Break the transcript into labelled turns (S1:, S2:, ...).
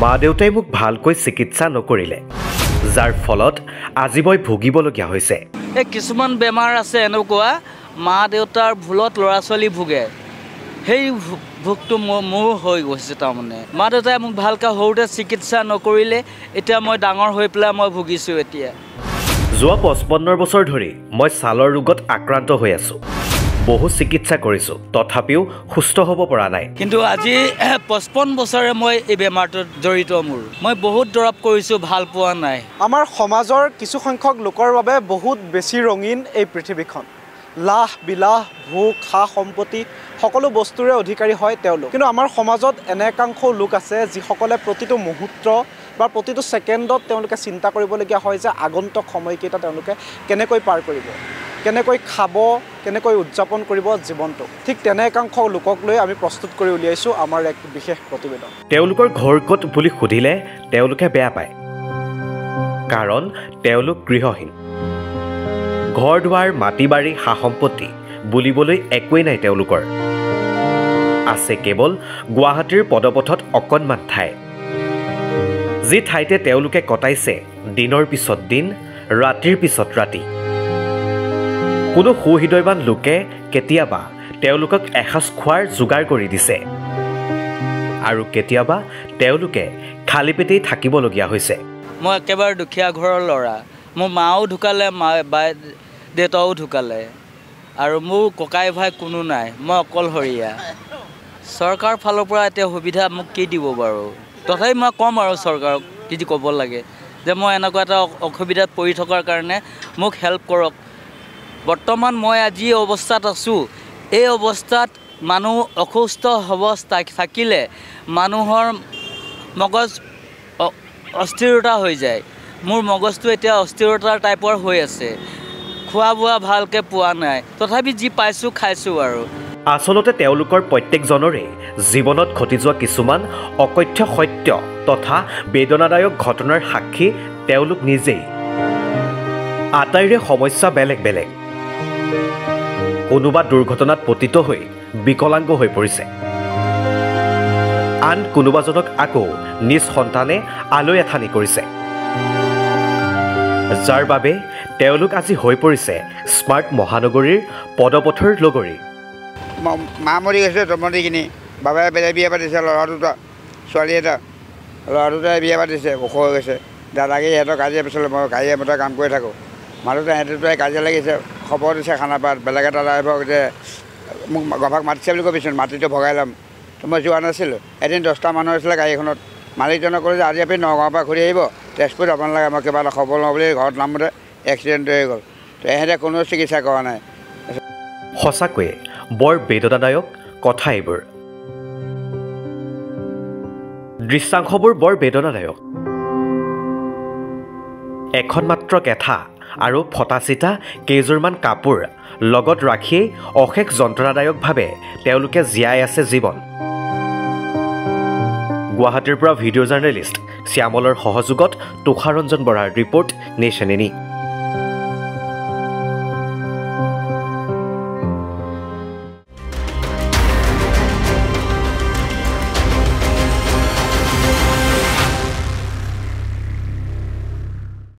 S1: মা দেউতাই মোক ভালকৈ চিকিৎসা নকৰিলে, যাৰ ফলত আজি মই ভুগিবলগীয়া হৈছে।
S2: কিছুমান বেমাৰ আছে এনেকুৱা মা দেউতাৰ ভুলত ল'ৰা ছোৱালী ভুগে, সেই ভোগটো মোৰ হৈ গৈছে। তাৰমানে মা দেউতাই মোক ভালকৈ সৰুতে চিকিৎসা নকৰিলে, এতিয়া মই ডাঙৰ হৈ পেলাই মই ভুগিছোঁ। এতিয়া
S1: যোৱা 55 বছৰ ধৰি মই ছালৰ ৰোগত আক্ৰান্ত হৈ আছোঁ। বহু চিকিৎসা কৰিছোঁ, তথাপিও সুস্থ হ'ব পৰা নাই।
S2: কিন্তু আজি 55 বছৰে মই এই বেমাৰটোত জড়িত। মই বহুত দৰৱ কৰিছোঁ, ভাল পোৱা নাই।
S3: আমাৰ সমাজৰ কিছু সংখ্যক লোকৰ বাবে বহুত বেছি ৰঙীন এই পৃথিৱীখন। লাহ বিলাহ ভোগ সা সম্পত্তি সকলো বস্তুৰে অধিকাৰী হয় তেওঁলোক। কিন্তু আমাৰ সমাজত এনে একাংশ লোক আছে যিসকলে প্ৰতিটো মুহূৰ্ত বা প্ৰতিটো ছেকেণ্ডত তেওঁলোকে চিন্তা কৰিবলগীয়া হয় যে আগন্তুক সময়কেইটা তেওঁলোকে কেনেকৈ পাৰ কৰিব, কেনেকৈ খাব, কেনেকৈ উদযাপন কৰিব জীৱনটো। ঠিক তেনে একাংশ লোকক লৈ আমি প্ৰস্তুত কৰি উলিয়াইছোঁ আমাৰ এক বিশেষ প্ৰতিবেদন।
S1: তেওঁলোকৰ ঘৰ ক'ত বুলি সুধিলে তেওঁলোকে বেয়া পায়, কাৰণ তেওঁলোক গৃহহীন। ঘৰ দুৱাৰ মাটি বাৰী সা সম্পত্তি বুলিবলৈ একোৱেই নাই তেওঁলোকৰ। আছে কেৱল গুৱাহাটীৰ পদপথত অকণমান ঠাই, যি ঠাইতে তেওঁলোকে কটাইছে দিনৰ পিছত দিন, ৰাতিৰ পিছত ৰাতি। কোনো সুহৃদয়বান লোকে কেতিয়াবা তেওঁলোকক এসাঁজ খোৱাৰ যোগাৰ কৰি দিছে, আৰু কেতিয়াবা তেওঁলোকে খালী পেটেই থাকিবলগীয়া হৈছে।
S2: মই একেবাৰে দুখীয়া ঘৰৰ ল'ৰা। মোৰ মাও ঢুকালে, দেউতাও ঢুকালে, আৰু মোৰ ককাই ভাই কোনো নাই। মই অকলশৰীয়া। চৰকাৰৰ ফালৰ পৰা এতিয়া সুবিধা মোক কি দিব বাৰু? তথাপি মই ক'ম আৰু চৰকাৰক কি ক'ব লাগে যে মই এনেকুৱা এটা অসুবিধাত পৰি থকাৰ কাৰণে মোক হেল্প কৰক। বৰ্তমান মই আজি অৱস্থাত আছোঁ, এই অৱস্থাত মানুহ অসুস্থ অৱস্থা থাকিলে মানুহৰ মগজ অস্থিৰতা হৈ যায়। মোৰ মগজটো এতিয়া অস্থিৰতাৰ টাইপৰ হৈ আছে। খোৱা বোৱা ভালকৈ পোৱা নাই, তথাপি যি পাইছোঁ খাইছোঁ আৰু।
S1: আচলতে তেওঁলোকৰ প্ৰত্যেকজনৰে জীৱনত ঘটি যোৱা কিছুমান অকথ্য সত্য তথা বেদনাদায়ক ঘটনাৰ সাক্ষী তেওঁলোক নিজেই। আটাইৰে সমস্যা বেলেগ বেলেগ। কোনোবা দুৰ্ঘটনাত পতিত হৈ বিকলাংগ হৈ পৰিছে, আন কোনোবাজনক আকৌ নিজ সন্তানে আলৈ আথানি কৰিছে, যাৰ বাবে তেওঁলোক আজি হৈ পৰিছে স্মাৰ্ট মহানগৰীৰ পদপথৰ লগৰী।
S4: মা মৰি গৈছে জন্ম দি কিনি, বাবাই বেলেগ বিয়া পাতিছে, ল'ৰা দুটা ছোৱালী এটা, ল'ৰা দুটাই বিয়া পাতিছে, ওখ হৈ গৈছে। দাদাকে সিহঁতৰ কাজিয়া পিছলৈ মই গাড়ীয়ে মতে কাম কৰি থাকোঁ। মাজতে সিহঁতে দুটাই কাজিয়া লাগিছে, খবৰ দিছে খানাপাৰাত, বেলেগ এটা ড্ৰাইভাৰক যে মোক গভাক মাতিছে বুলি কৈ পিছত মাটিটো ভগাই ল'ম। তো মই যোৱা নাছিলোঁ। এদিন 10টা মানুহ আছিলে গাড়ীখনত। মালিকজনক ক'লে যে আজি আপুনি নগাঁৱৰ পৰা ঘূৰি আহিব, তেজপুৰত যাব নালাগে, মই কিবা এটা খবৰ লওঁ বুলি ঘৰত নামোতে এক্সিডেণ্ট হৈ গ'ল। তো এহেঁতে কোনো চিকিৎসা কৰা নাই।
S1: সঁচাকৈয়ে বৰ বেদনাদায়ক কথা এইবোৰ। দৃশ্যাংশবোৰ বৰ বেদনাদায়ক। এখন মাত্ৰ কেঁথা আৰু ফটা চিটা কেইযোৰমান কাপোৰ লগত ৰাখিয়েই অশেষ যন্ত্ৰণাদায়কভাৱে তেওঁলোকে জীয়াই আছে জীৱন। গুৱাহাটীৰ পৰা ভিডিঅ' জাৰ্নেলিষ্ট শ্যামলৰ সহযোগত তুষাৰঞ্জন বৰাৰ ৰিপৰ্ট নেশ্যন এনি।